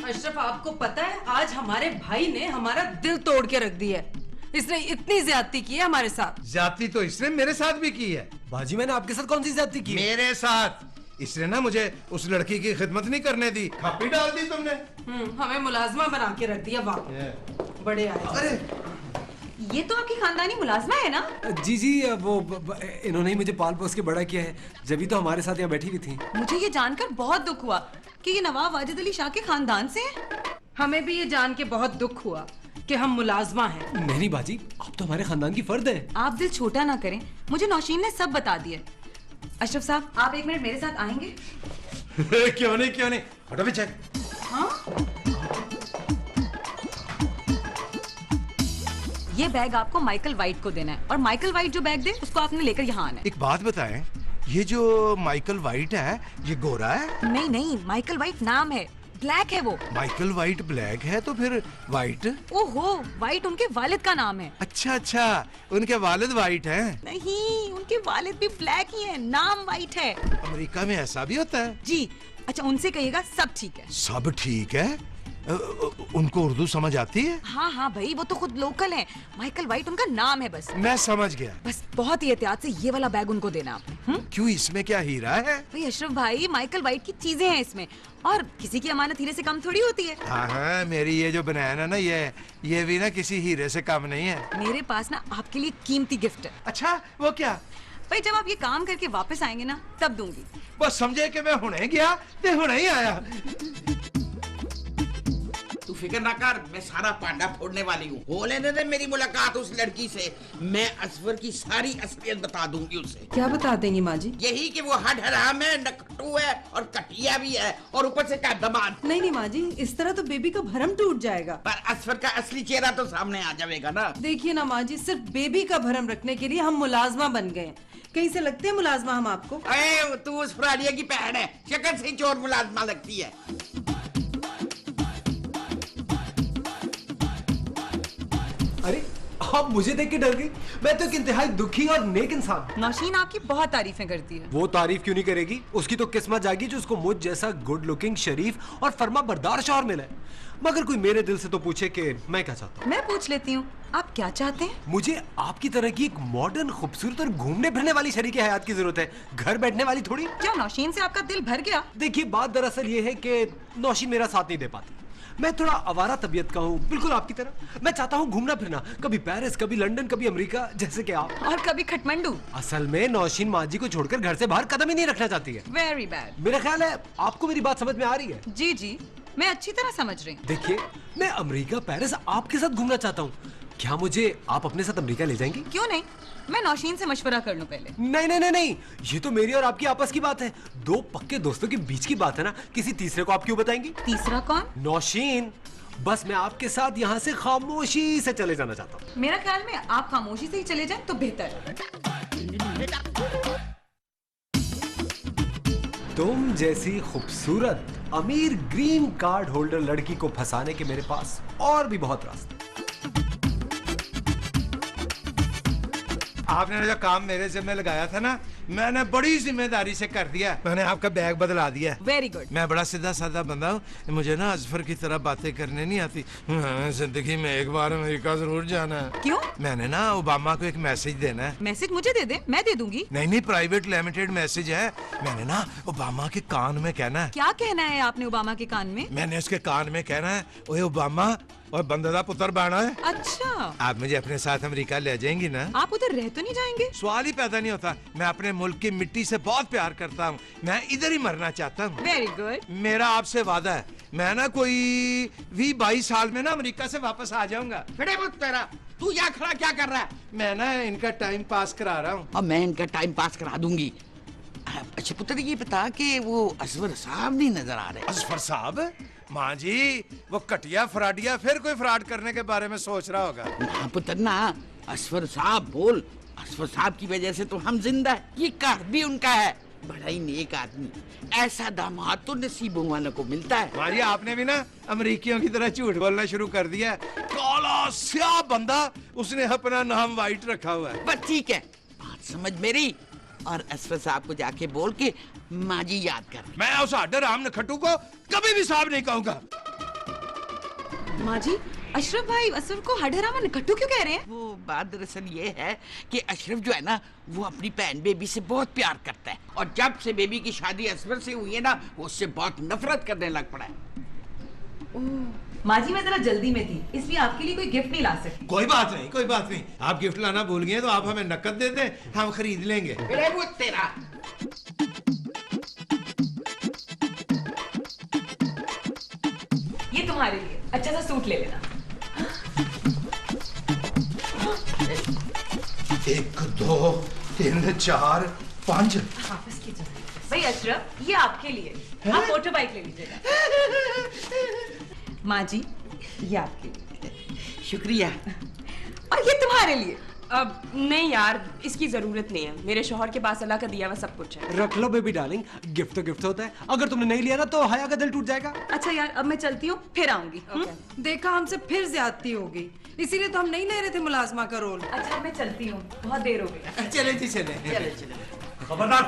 अशरफ, आपको पता है आज हमारे भाई ने हमारा दिल तोड़ के रख दिया है। इसने इतनी ज्यादती की है हमारे साथ। ज्यादती तो इसने मेरे साथ भी की है। बाजी मैंने आपके साथ कौन सी ज्यादती की? मेरे साथ इसने ना मुझे उस लड़की की खिदमत नहीं करने दी, खापी डाल दी तुमने। हमें मुलाजमा बना के रख दिया। वाह, बड़े आए। अरे ये तो आपकी खानदानी मुलाजमा है ना? जी जी, वो इन्होंने ही मुझे पाल पोस के बड़ा किया है, जब तो हमारे साथ यहाँ बैठी हुई थी। मुझे ये जानकर बहुत दुख हुआ कि ये नवाब वाजिद अली शाह के खानदान से है। हमें भी ये जान के बहुत दुख हुआ कि हम मुलाजमा हैं। नहीं नहीं बाजी, आप तो हमारे खानदान की फर्द है। आप दिल छोटा ना करें, मुझे नौशीन ने सब बता दिया। अशरफ साहब, आप एक मिनट मेरे साथ आएंगे? क्यों नहीं, हटो भी चेक। हाँ? ये बैग आपको माइकल वाइट को देना है, और माइकल वाइट जो बैग दे उसको आपने लेकर यहाँ आना है। एक बात बताएं, ये जो माइकल वाइट है ये गोरा है? नहीं, माइकल वाइट नाम है, ब्लैक है वो। माइकल वाइट ब्लैक है तो फिर वाइट? ओहो, वाइट उनके वालिद का नाम है। अच्छा, उनके वालिद वाइट हैं? नहीं, उनके वालिद भी ब्लैक ही हैं, नाम वाइट है। अमेरिका में ऐसा भी होता है? जी। अच्छा, उनसे कहिएगा सब ठीक है। सब ठीक है? उनको उर्दू समझ आती है? हाँ भाई, वो तो खुद लोकल हैं। माइकल वाइट उनका नाम है बस। मैं समझ गया। बस बहुत ही एहतियात से ये वाला बैग उनको देना आपने। क्यों, इसमें क्या हीरा है? भाई अशरफ भाई, माइकल वाइट की चीजें हैं इसमें, और किसी की अमानत हीरे से कम थोड़ी होती है। हाँ, मेरी ये जो बनाया है ना, ये भी ना किसी हीरे से कम नहीं है। मेरे पास ना आपके लिए कीमती गिफ्ट है। अच्छा, वो क्या? भाई जब आप ये काम करके वापस आएंगे ना तब दूंगी। बस समझे कि मैं हुने गया ते हुने ही आया। तू फिक्र ना कर, मैं सारा पांडा फोड़ने वाली हूँ। हो लेने दे मेरी मुलाकात उस लड़की से, मैं असफर की सारी असलियत बता दूंगी उसे। क्या बता देंगी माँ जी? यही कि वो हड हराम है, नकटू है और कटिया भी है, और ऊपर से क्या दबान। नहीं माँ जी, इस तरह तो बेबी का भरम टूट जाएगा। पर असफर का असली चेहरा तो सामने आ जाएगा ना। देखिए ना माँ जी, सिर्फ बेबी का भरम रखने के लिए हम मुलाजमा बन गए। कहीं से लगते हैं मुलाजमा हम आपको? अरे तू उस फ्राडिया की बहन है, शक्ल से ही चोर मुलाजमा लगती है। अरे आप मुझे देख के डर गई? मैं तो एक इंतहाई दुखी और नेक इंसान हूं। नौशीन आपकी बहुत तारीफें करती है। वो तारीफ क्यों नहीं करेगी? उसकी तो किस्मत जागी जो उसको मुझ जैसा गुड लुकिंग, शरीफ और फर्मा बरदार शौहर मिला है। मगर कोई मेरे दिल से तो पूछे कि मैं क्या चाहता हूँ। मैं पूछ लेती हूँ, आप क्या चाहते हैं? मुझे आपकी तरह की एक मॉडर्न, खूबसूरत और घूमने फिरने वाली शरीके हयात की जरूरत है, घर बैठने वाली थोड़ी। क्या नौशीन से आपका दिल भर गया? देखिए, बात दरअसल ये है कि नौशीन मेरा साथ नहीं दे पाती। मैं थोड़ा आवारा तबीयत का हूँ, बिल्कुल आपकी तरह। मैं चाहता हूँ घूमना फिरना, कभी पेरिस, कभी लंदन, कभी अमेरिका, जैसे कि आप। और कभी खटमंडू। असल में नौशीन माँ जी को छोड़कर घर से बाहर कदम ही नहीं रखना चाहती है। Very bad. मेरा ख्याल है आपको मेरी बात समझ में आ रही है। जी, मैं अच्छी तरह समझ रही हूँ। देखिए, मैं अमेरिका, पेरिस आपके साथ घूमना चाहता हूँ। क्या मुझे आप अपने साथ अमेरिका ले जाएंगी? क्यों नहीं, मैं नौशीन से मशवरा कर लूं पहले। नहीं, ये तो मेरी और आपकी आपस की बात है, दो पक्के दोस्तों के बीच की बात है ना। किसी तीसरे को आप क्यों बताएंगी? तीसरा कौन? नौशीन। बस मैं आपके साथ यहाँ से खामोशी से चले जाना चाहता हूँ। मेरा ख्याल में आप खामोशी से ही चले जाएं तो बेहतर है। तुम जैसी खूबसूरत, अमीर ग्रीन कार्ड होल्डर लड़की को फंसाने के मेरे पास और भी बहुत रास्ते। आपने जो काम मेरे जिम्मे लगाया था ना, मैंने बड़ी जिम्मेदारी से कर दिया। मैंने आपका बैग बदला दिया। Very good. मैं बड़ा सीधा साधा बंदा हूँ, मुझे ना अजफर की तरह बातें करने नहीं आती। जिंदगी में एक बार अमेरिका जरूर जाना है। क्यों? मैंने ना ओबामा को एक मैसेज देना है। मैसेज मुझे दे दे, मैं दे दूंगी। नहीं, प्राइवेट लिमिटेड मैसेज है। मैंने ना ओबामा के कान में कहना है। क्या कहना है आपने ओबामा के कान में? मैंने उसके कान में कहना है, ओए ओबामा, और बंदे दा पुत्र बना है। अच्छा, आप मुझे अपने साथ अमेरिका ले जाएंगी ना? आप उधर रह तो नहीं जाएंगे? सवाल ही पैदा नहीं होता। मैं अपने मुल्क की मिट्टी से बहुत प्यार करता हूँ, मैं इधर ही मरना चाहता हूँ। Very good. मेरा आपसे वादा है, मैं ना कोई 20-22 साल में ना अमेरिका से वापस आ जाऊंगा। फिरे मुझ तेरा, तू यहाँ खड़ा क्या कर रहा है? मैं ना इनका टाइम पास करा रहा हूँ। अब मैं इनका टाइम पास करा दूंगी। अच्छा पुत्र, ये बता कि वो असवर साहब नहीं नजर आ रहे? असफर साहब? माँ जी, वो कटिया फ्राडिया फिर कोई फ्रॉड करने के बारे में सोच रहा होगा। ना पुत्र ना, असवर साहब बोल। असवर साहब की वजह से तो हम जिंदा है। ये घर भी उनका है। बड़ा ही नेक आदमी, ऐसा दामाद तो नसीबों वालों को मिलता है। माँ जी, आपने भी ना अमरीकियों की तरह झूठ बोलना शुरू कर दिया। काला स्याह बंदा, उसने अपना नाम वाइट रखा हुआ है। बस ठीक है, बात समझ मेरी। और असफर साहब को जाके बोल के माँ जी याद कर। मैं उस आडर राम नखट्टू को कभी भी साहब नहीं कहूंगा। माँ जी, अशरफ भाई असरफ को हडहरामा निकट्टू क्यों कह रहे हैं? वो बात दरअसल ये है कि अशरफ जो है ना, वो अपनी बहन बेबी से बहुत प्यार करता है। और जब से बेबी की शादी असफर से हुई है ना, वो उससे बहुत नफरत करने लग पड़ा है। माँ जी, मैं जरा जल्दी में थी, इसलिए आपके लिए कोई गिफ्ट नहीं ला सकी। कोई बात नहीं, कोई बात नहीं। आप गिफ्ट लाना भूल गए तो आप हमें नकद दे दें, हम खरीद लेंगे। अरे वो तेरा, ये तुम्हारे लिए अच्छा सा सूट ले लेना। 1 2 3 4 5। वापस कीजिए भाई। अशरफ, ये आपके लिए, आप मोटर बाइक ले लीजिएगा। माँ जी, ये आपके लिए। शुक्रिया। और ये तुम्हारे लिए। अब नहीं यार, इसकी जरूरत नहीं है। मेरे शौहर के पास अल्लाह का दिया हुआ सब कुछ है। रख लो बेबी डार्लिंग, गिफ्ट तो गिफ्ट होता है। अगर तुमने नहीं लिया ना तो हया का दिल टूट जाएगा। अच्छा यार, अब मैं चलती हूँ, फिर आऊंगी। देखा, हमसे फिर ज्यादती होगी, इसीलिए तो हम नहीं ले रहे थे मुलाजमा का रोल। अच्छा, मैं चलती हूँ, बहुत देर हो गई। चले जी चले। खबरदार,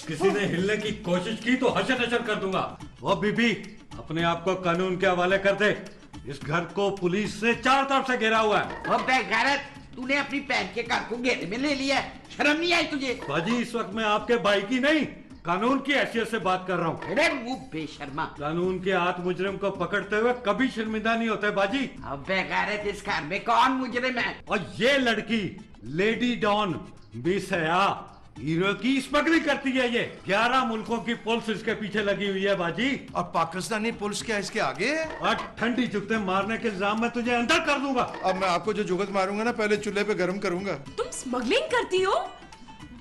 किसी ने हिलने की कोशिश की तो हशर नशर कर दूंगा। वो बीबी, अपने आप को कानून के हवाले कर दे। इस घर को पुलिस से चारों तरफ से घेरा हुआ है। अब बेगैरत, तूने अपनी बहन के घर को घेरे में ले लिया है। शर्म नहीं आई तुझे? बाजी, इस वक्त मैं आपके भाई की नहीं, कानून की हैसियत से बात कर रहा हूँ। अरे वो बेशर्मा। कानून के हाथ मुजरिम को पकड़ते हुए कभी शर्मिंदा नहीं होते बाजी। अब बेगैरत, इस घर में कौन मुजरिम है? और ये लड़की लेडी डॉन बेसया हीरो की स्मगलिंग करती है। ये 11 मुल्कों की पुलिस इसके पीछे लगी हुई है बाजी। और पाकिस्तानी पुलिस क्या इसके आगे है? और ठंडी जुगते मारने के इल्जाम में तुझे अंदर कर दूंगा। अब मैं आपको जो जुगत मारूंगा ना, पहले चूल्हे पे गर्म करूंगा। तुम स्मगलिंग करती हो?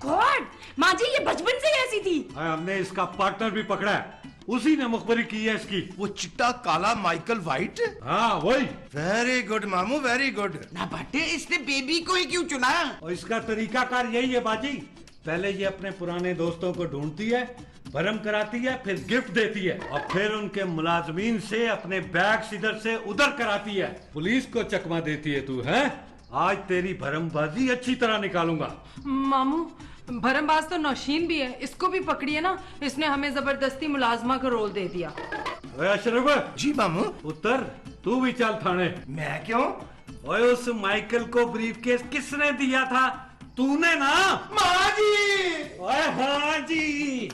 गॉड, माँ जी ये बचपन से ही ऐसी थी। हमने इसका पार्टनर भी पकड़ा है, उसी ने मुखबरी की है इसकी। वो चिट्टा काला माइकल वाइट? हाँ वही। वेरी गुड मामू, वेरी गुड। ना बटे, इसने बेबी को ही क्यों चुना? और इसका तरीकाकार यही है बाजी। पहले ये अपने पुराने दोस्तों को ढूंढती है, भरम कराती है, फिर गिफ्ट देती है, और फिर उनके मुलाजमीन से अपने बैग इधर से उधर कराती है। पुलिस को चकमा देती है तू, है? आज तेरी भरमबाजी अच्छी तरह निकालूंगा। मामू, भरमबाज तो नौशीन भी है, इसको भी पकड़िए ना। इसने हमें जबरदस्ती मुलाजमा का रोल दे दिया। ओए अशरफ, जी मामू। उत्तर, तू भी चल थाने। मैं क्यों? ओए उस माइकल को ब्रीफकेस किसने दिया था? तूने ना? माँ जी। ओए हाँ जी।